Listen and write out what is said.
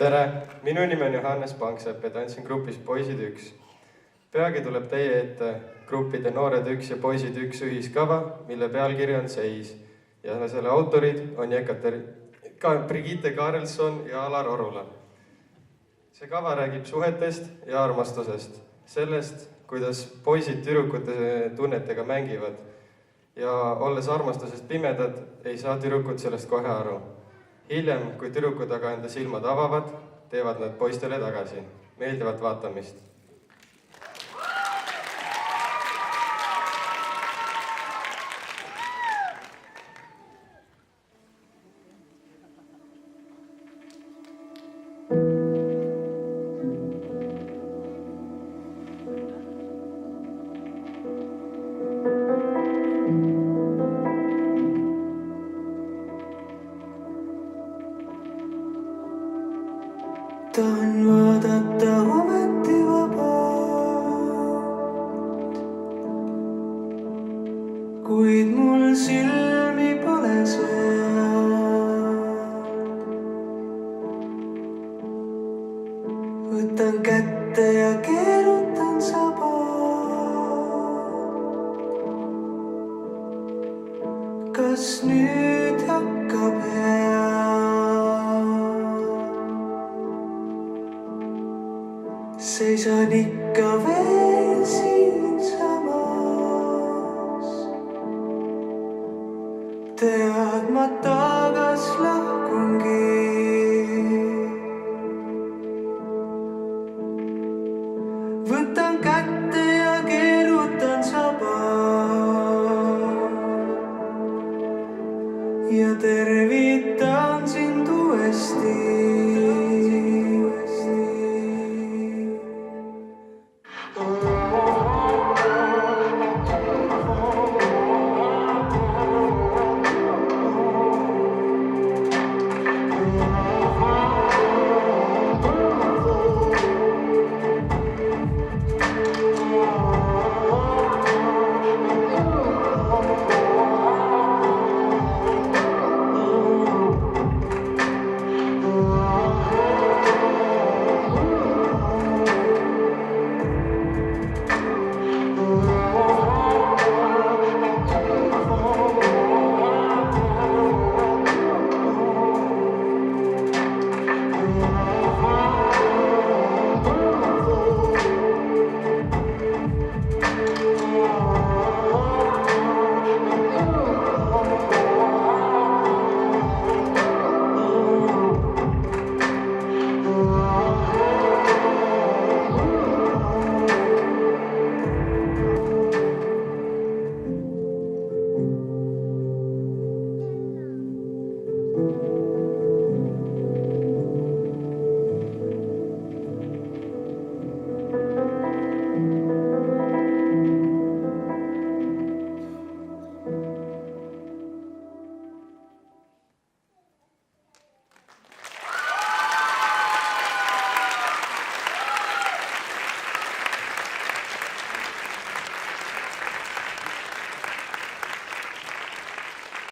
Tere, minu nimi on Johannes Panksepp ja tantsin grupis Poisid 1. Peagi tuleb teie ette gruppide Noored 1 ja Poisid 1 ühiskava, mille pealkiri on Seis. Ja selle autorid on Brigitte Karelson ja Alar Orula. See kava räägib suhetest ja armastusest. Sellest, kuidas poisid tüdrukute tunnetega mängivad. Ja olles armastusest pimedad, ei saa tüdrukud sellest kohe aru. Hiljem, kui tüdrukud aga enda silmad avavad, teevad nad poistele tagasi. Meeldivat vaatamist. Tahan vaadata ometi vabalt, kuid mul silmi pole seal. Võtan kätte ja keerutan saba. Kas nüüd hakkab hea? Seisan ikka veel siin.